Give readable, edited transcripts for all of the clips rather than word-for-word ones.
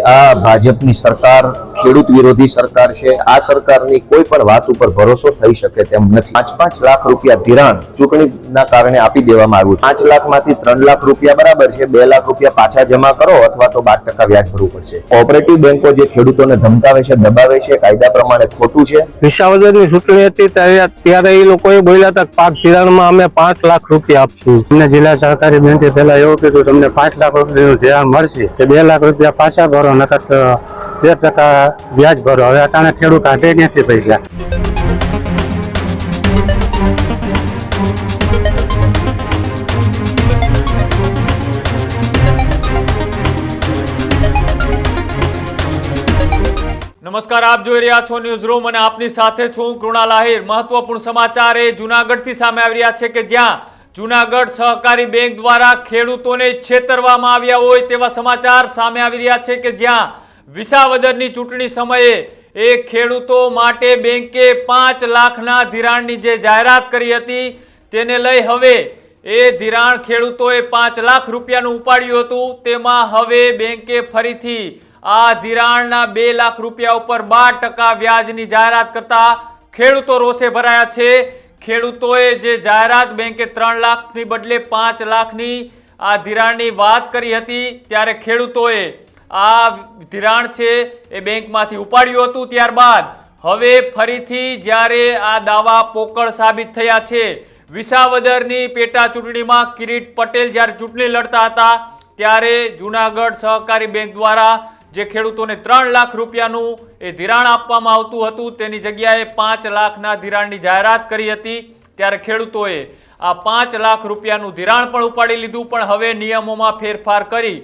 આ ભાજપની સરકાર ખેડૂત વિરોધી સરકાર છે। આ સરકારની કોઈ પણ વાત ઉપર ભરોસો થઈ શકે તેમ નથી। 5-5 લાખ રૂપિયા ધિરાણ ચૂંટણીના કારણે આપી દેવામાં આવ્યું। 5 લાખમાંથી 3 લાખ રૂપિયા બરાબર છે, 2 લાખ રૂપિયા પાછા જમા કરો અથવા તો 12% વ્યાજ ભરવું પડશે। કોઓપરેટિવ બેંકો જે ખેડૂતોને ધમકાવે છે, દબાવે છે, કાયદા પ્રમાણે ખોટું છે। વિસાવદરની ચૂંટણી હતી ત્યારે એ લોકોએ બોલ્યા હતા 5 ધિરાણમાં અમે 5 લાખ રૂપિયા આપશું। અમને જિલ્લા સહકારી બેંકે પહેલા એવું કીધું તમને 5 લાખ રૂપિયાનું ધિરાણ મળશે, 2 લાખ રૂપિયા પાછા ભરો, નકર 13% વ્યાજ ભરો। હવે અટાણે ખેડૂત કાઢે નથી પૈસા। નમસ્કાર, આપ જોઈ રહ્યા છો ન્યૂઝ રૂમ અને આપની સાથે છું કૃણાલ આહિર। મહત્વપૂર્ણ સમાચાર એ જૂનાગઢથી સામે આવી રહ્યા છે કે જ્યાં જૂનાગઢ સહકારી બેંક દ્વારા ખેડૂતોને છેતરવામાં આવ્યા હોય તેવા સમાચાર સામે આવી રહ્યા છે કે જ્યાં વિસાવદરની ચૂંટણી સમયે એ ખેડૂતો માટે બેંકે 5 લાખના ધિરાણની જે જાહેરાત કરી હતી તેને લઈ હવે એ ધિરાણ ખેડૂતોએ 5 લાખ રૂપિયાનું ઉપાડ્યું હતું। તેમાં હવે બેંકે ફરીથી આ ધિરાણના 2 લાખ રૂપિયા ઉપર 12% વ્યાજની જાહેરાત કરતા ખેડૂતો રોષે ભરાયા છે। ખેડૂતોએ જે જાહેરાત બેંકે 3 લાખની બદલે 5 લાખની આ ધિરાણની વાત કરી હતી ત્યારે ખેડૂતોએ આ ધિરાણ છે એ બેંકમાંથી ઉપાડ્યું હતું। ત્યારબાદ હવે ફરીથી જ્યારે આ દાવા પોકળ સાબિત થયા છે, વિસાવદરની પેટા ચૂંટણીમાં કિરીટ પટેલ જ્યારે ચૂંટણી લડતા હતા ત્યારે જૂનાગઢ સહકારી બેંક દ્વારા જે ખેડૂતોને 3 લાખ રૂપિયાનું એ ધિરાણ આપવામાં આવતું હતું તેની જગ્યાએ 5 લાખના ધિરાણની જાહેરાત કરી હતી ત્યારે ખેડૂતોએ આ 5 લાખ રૂપિયાનું ધિરાણ પણ ઉપાડી લીધું। પણ હવે નિયમોમાં ફેરફાર કરી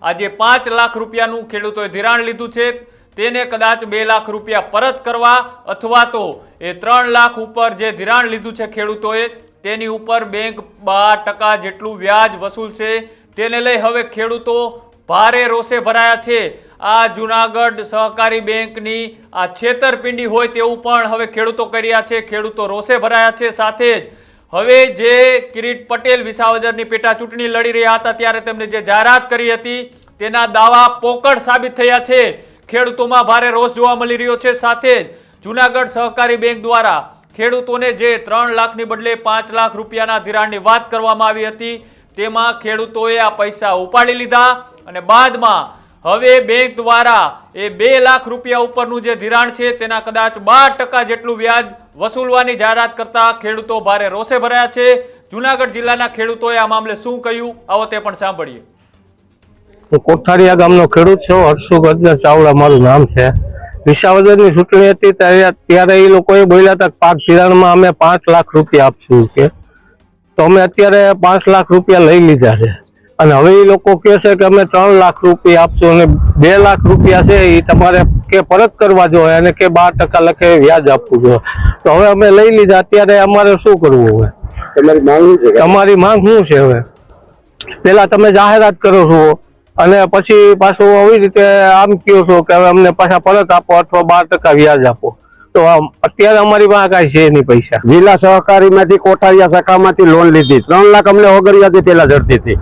આજે 5 લાખ રૂપિયાનું ખેડૂતોએ ધિરાણ લીધું છે તેને કદાચ 2 લાખ રૂપિયા પરત કરવા અથવા તો એ 3 લાખ ઉપર જે ધિરાણ લીધું છે ખેડૂતોએ તેની ઉપર બેંક 12% જેટલું વ્યાજ વસૂલશે। તેને લઈ હવે ખેડૂતો ભારે રોષે ભરાયા છે। આ જૂનાગઢ સહકારી બેંકની આ છેતરપિંડી હોય તેવું પણ હવે ખેડૂતો કરી રહ્યા છે। ખેડૂતો રોષે ભરાયા છે। સાથે જ હવે જે કિરીટ પટેલ વિસાવદરની પેટા ચૂંટણી લડી રહ્યા હતા ત્યારે તેમણે જે જાહેરાત કરી હતી તેના દાવા પોકળ સાબિત થયા છે। ખેડૂતોમાં ભારે રોષ જોવા મળી રહ્યો છે। સાથે જ જૂનાગઢ સહકારી બેંક દ્વારા ખેડૂતોને જે 3 લાખની બદલે 5 લાખ રૂપિયાના ધિરાણની વાત કરવામાં આવી હતી તેમાં ખેડૂતોએ આ પૈસા ઉપાડી લીધા અને બાદમાં હવે બેંક દ્વારા એ 2 લાખ રૂપિયા ઉપરનું જે ધિરાણ છે તેના કદાચ 12% જેટલું વ્યાજ વસૂલવાની જાહેરાત કરતા ખેડૂતો ભારે રોષે ભરાયા છે। જૂનાગઢ જિલ્લાના ખેડૂતોએ આ મામલે શું કહ્યું આવો તે પણ સાંભળીએ। હું કોઠારીયા ગામનો ખેડૂત છું, હર્ષુ ગજ્જર ચાવડા મારું નામ છે। વિસાવદરની ચૂંટણી હતી ત્યારે એ લોકોએ બોલ્યા હતા 5 ધિરાણમાં અમે 5 લાખ રૂપિયા આપશું કે તો અમે અત્યારે 5 લાખ રૂપિયા લઈ લીધા છે અને હવે એ લોકો કહે છે કે અમે 3 લાખ રૂપિયા આપશું અને 2 લાખ રૂપિયા છે એ તમારે કે પરત કરવા જોઈએ અને કે 12% લખે વ્યાજ આપવું જોઈએ। તો હવે અમે લઈ લીધા, અત્યારે અમારે શું કરવું? હવે તમારી માંગ શું છે? તમારી માંગ શું છે? હવે પેલા તમે જાહેરાત કરો છો અને પછી પાછું આવી રીતે આમ કહો છો કે હવે અમને પાછા પરત આપો અથવા 12% વ્યાજ આપો। તો અત્યારે અમારી પાસે કાંઈ છે નહીં પૈસા। જિલ્લા સહકારીમાંથી કોઠારિયા શાખામાંથી લોન લીધી, 3 લાખ અમને વગર વ્યાજે પેલા જડતી હતી।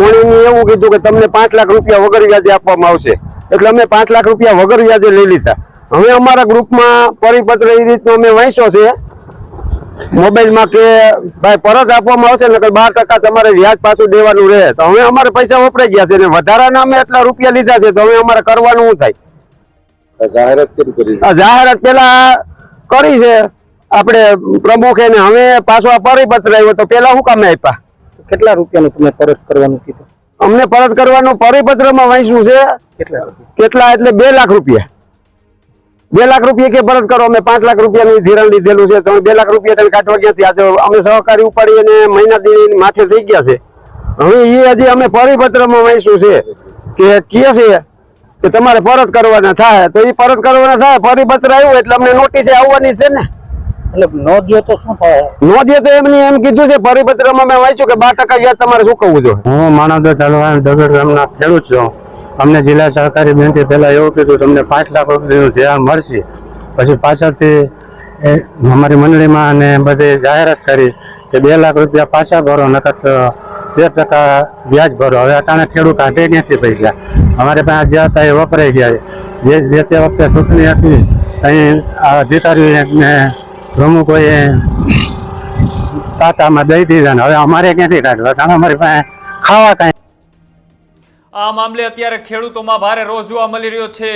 ઓણીની એવું કીધું કે તમને 5 લાખ રૂપિયા વગર વ્યાજે આપવામાં આવશે, એટલે અમે 5 લાખ રૂપિયા વગર વ્યાજે લઈ લીધા। હવે અમારા ગ્રુપમાં પરિપત્ર એ રીતનો અમે વાંચ્યો છે મોબાઈલમાં કે ભાઈ પરત આપવામાં આવશે નકર 12% તમારે વ્યાજ પાછું દેવાનું રહે। તો હવે અમારે પૈસા વપરાઈ ગયા છે અને વધારાના અમે એટલા રૂપિયા લીધા છે તો હવે અમારે કરવાનું શું થાય? જાહેરાત પેલા કરી છે આપણે પ્રમુખે ને હવે પાછો આ પરિપત્ર આવ્યો તો પેલા શું કામે આપ્યા? કેટલા રૂપિયાનું તમે પરત કરવાનું કીધું? અમને પરત કરવાનું પરિપત્રમાં વાંચ્યું છે કેટલા એટલે 2 લાખ રૂપિયા 2 લાખ રૂપિયા કે પરત કરો। અમે 5 લાખ રૂપિયાનું ધિરાણ લીધેલું છે તો 2 લાખ રૂપિયા તમે કાઢવા ક્યાંથી? આજે અમે સહકારી ઉપાડી અને મહિના દી માથે થઈ ગયા છે। હવે એ હજી અમે પરિપત્રમાં વાંચ્યું છે કે છે કે તમારે પરત કરવાના થાય તો એ પરત કરવાના થાય। પરિપત્ર આવ્યું એટલે અમને નોટિસ આવવાની છે ને, એટલે નો દે તો શું થાય? નો દે તો એમની એમ કીધું છે પરિપત્રમાં મેં વાંચ્યું કે 12% વ્યાજ તમારે ચૂકવવું જોઈએ। હું માનવદર તાલુકા દગડ ગામના ખેડૂત છું। અમને જિલ્લા સહકારી બેંકે પહેલા એવું કીધું તમને 5 લાખ રૂપિયાનું ધિરાણ મળશે, પછી પાછળથી અમારી મંડળીમાં અને બધે જાહેરાત કરી કે 2 લાખ રૂપિયા પાછા ભરો નકર 13% વ્યાજ ભરો. હવે અટાણે ખેડૂત કાઢે નથી પૈસા. અમારે પાસે જે હતા એ વપરાઈ ગયા. જે તે વખતે ચૂંટણી હતી અહીં અધિકારીને પ્રમુખોએ તાતામાં દઈ દીધા ને હવે અમારે ક્યાંથી કાઢવા, કારણ અમારી પાસે ખાવા કાંઈ. આ મામલે અત્યારે ખેડૂતોમાં ભારે રોષ જોવા મળી રહ્યો છે.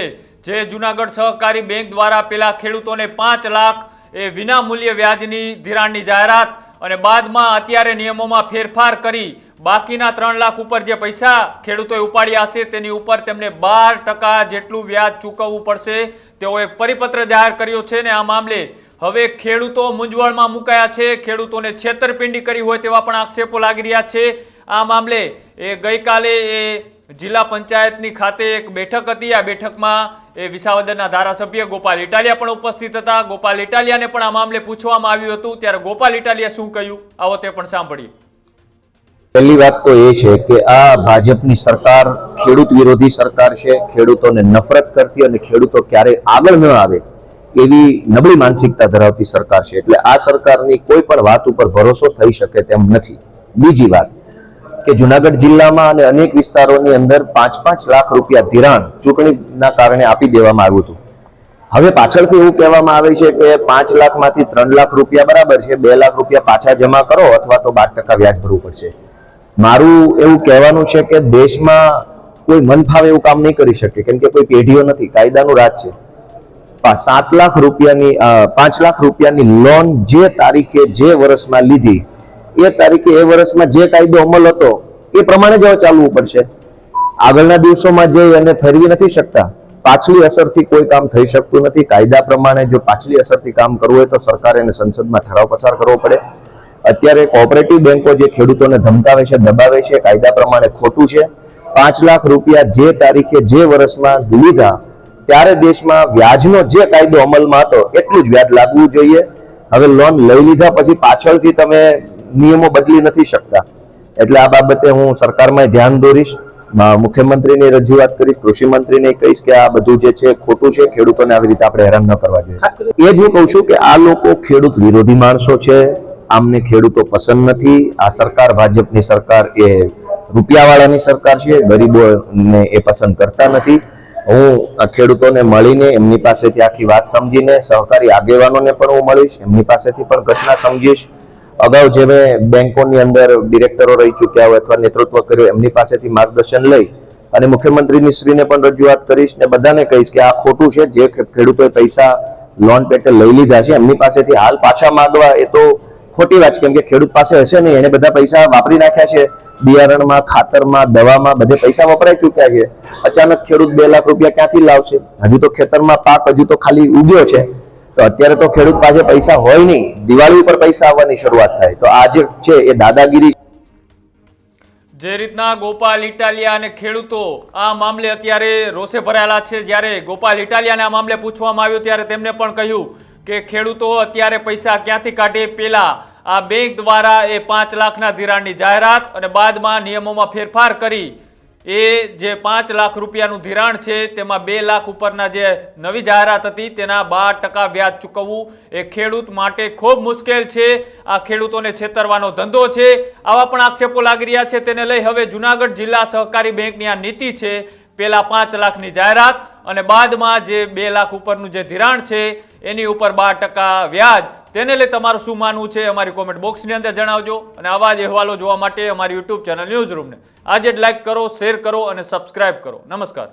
જે જુનાગઢ સહકારી બેંક દ્વારા પેલા ખેડૂતોને 5 લાખ એ વિના મૂલ્ય વ્યાજની ધિરાણની જાહેરાત અને બાદમાં અત્યારે નિયમોમાં ફેરફાર કરી બાકીના 3 લાખ ઉપર જે પૈસા ખેડૂતોએ ઉપાડ્યા હશે તેની ઉપર તેમને 12% જેટલું વ્યાજ ચૂકવવું પડશે તેવો એક પરિપત્ર જાહેર કર્યો છે. ને આ મામલે હવે ખેડૂતો મૂંઝવણમાં મુકાયા છે. ખેડૂતોને છેતરપિંડી કરી હોય તેવા પણ આક્ષેપો લાગી રહ્યા છે. આ મામલે ગઈકાલે જિલ્લા પંચાયતની ખાતે એક બેઠક હતી. આ બેઠકમાં વિસાવદરના ધારાસભ્ય ગોપાલ ઇટાલિયા પણ ઉપસ્થિત હતા. ગોપાલ ઇટાલિયાને પણ આ મામલે પૂછવામાં આવ્યું હતું. ત્યારે ગોપાલ ઇટાલિયા શું કહ્યું આવો તે પણ સાંભળીએ. પહેલી વાત તો એ છે કે આ ભાજપની સરકાર ખેડૂત વિરોધી સરકાર છે. ખેડૂતોને નફરત કરતી અને ખેડૂતો ક્યારેય આગળ ન આવે એવી નબળી માનસિકતા ધરાવતી સરકાર છે. એટલે આ સરકારની કોઈ પણ વાત ઉપર ભરોસો થઈ શકે તેમ નથી. બીજી વાત કે જુનાગઢ જિલ્લામાં અને અનેક વિસ્તારોની અંદર 5-5 લાખ રૂપિયા ધિરાણ ચૂંટણીના કારણે આપી દેવામાં આવ્યું હતું. હવે પાછળથી એવું કહેવામાં આવે છે કે 5 લાખમાંથી 3 લાખ રૂપિયા બરાબર છે, 2 લાખ રૂપિયા પાછા જમા કરો અથવા તો 12% વ્યાજ ભરવું પડશે. મારું એવું કહેવાનું છે કે દેશમાં કોઈ મન ફાવે એવું કામ નહીં કરી શકે, કેમ કે કોઈ પેઢીઓ નથી, કાયદાનું રાજ છે. 5 લાખ રૂપિયાની લોન જે તારીખે જે વર્ષમાં લીધી એ તારીખે એ વર્ષમાં જે કાયદો અમલ હતો એ પ્રમાણે જ ચાલવું પડશે. આગળના દિવસોમાં જઈ અને ફેરવી નથી શકતા. પાછલી અસરથી કોઈ કામ થઈ શકતું નથી. કાયદા પ્રમાણે જો પાછલી અસરથી કામ કરવું હોય તો સરકારે એને સંસદમાં ઠરાવ પસાર કરવો પડે. અત્યારે કોઓપરેટિવ બેંકો જે ખેડૂતોને ધમકાવે છે, દબાવે છે, કાયદા પ્રમાણે ખોટું છે. 5 લાખ રૂપિયા જે તારીખે જે વર્ષમાં લીધા ત્યારે દેશમાં વ્યાજનો જે કાયદો અમલમાં હતો એટલું જ વ્યાજ લાગવું જોઈએ. હવે લોન લઈ લીધા પછી પાછળથી તમે નિયમો બદલી નથી શકતા. એટલે આ બાબતે હું સરકારમાં ધ્યાન દોરીશ, મુખ્યમંત્રીને રજૂઆત કરીશ, કૃષિ મંત્રીને કહીશ કે આ બધું જે છે ખોટું છે. ખેડૂતોને આવી રીતે આપણે હેરાન ન કરવા જોઈએ. એ જ હું કહું છું કે આ લોકો ખેડૂત વિરોધી માણસો છે. આમને ખેડૂતો પસંદ નથી. આ સરકાર ભાજપની સરકાર એ રૂપિયાવાળાની સરકાર છે. ગરીબોને એ પસંદ કરતા નથી. હું ખેડૂતોને મળીને એમની પાસેથી આખી વાત સમજીને સહકારી આગેવાનોને પણ હું મળીશ, એમની પાસેથી પણ ઘટના સમજીશ. અગાઉ જે મેં બેંકોની અંદર ડિરેક્ટરો રહી ચૂક્યા હોય અથવા નેતૃત્વ કર્યું એમની પાસેથી માર્ગદર્શન લઈ અને મુખ્યમંત્રીની શ્રીને પણ રજૂઆત કરીશ ને બધાને કહીશ કે આ ખોટું છે. જે ખેડૂતોએ પૈસા લોન પેટે લઈ લીધા છે એમની પાસેથી હાલ પાછા માંગવા એ તો ખોટી વાત છે, કેમ કે ખેડૂત પાસે હશે નહીં. એને બધા પૈસા વાપરી નાખ્યા છે. બિયારણમાં, ખાતરમાં, દવામાં બધે પૈસા વપરાઈ ચૂક્યા છે. અચાનક ખેડૂત 2 લાખ રૂપિયા ક્યાંથી લાવશે? હજુ તો ખેતરમાં પાક હજુ તો ખાલી ઉગ્યો છે. તો અત્યારે તો ખેડૂત પાસે પૈસા હોય નહીં, દિવાળી ઉપર પૈસા આવવાની શરૂઆત થાય. તો આ જે છે એ દાદાગીરી. જે રીતના ગોપાલ ઇટાલિયા અને ખેડૂતો આ મામલે અત્યારે રોષે ભરાયેલા છે. જ્યારે ગોપાલ ઇટાલિયાને આ મામલે પૂછવામાં આવ્યું ત્યારે તેમને પણ કહ્યું કે ખેડૂતો અત્યારે પૈસા ક્યાંથી કાઢે. પેલા આ બેંક દ્વારા એ 5 લાખના ધિરાણની જાહેરાત અને બાદમાં નિયમોમાં ફેરફાર કરી એ જે 5 લાખ રૂપિયાનું ધિરાણ છે તેમાં 2 લાખ ઉપરના જે નવી જાહેરાત હતી તેના 12% વ્યાજ ચૂકવવું એ ખેડૂત માટે ખૂબ મુશ્કેલ છે. આ ખેડૂતોને છેતરવાનો ધંધો છે. આવા પણ આક્ષેપો લાગી રહ્યા છે. તેને લઈ હવે જુનાગઢ જિલ્લા સહકારી બેંકની આ નીતિ છે. પેલા 5 લાખની જાહેરાત અને બાદમાં જે 2 લાખ ઉપરનું જે ધિરાણ છે એની ઉપર 12% વ્યાજ. તેને લઈ તમારું શું માનવું છે અમારી કોમેન્ટ બોક્સની અંદર જણાવજો. અને આવા જ અહેવાલો જોવા માટે અમારી યુટ્યુબ ચેનલ ન્યૂઝ રૂમને આજે જ લાઈક કરો, શેર કરો અને સબસ્ક્રાઇબ કરો. નમસ્કાર.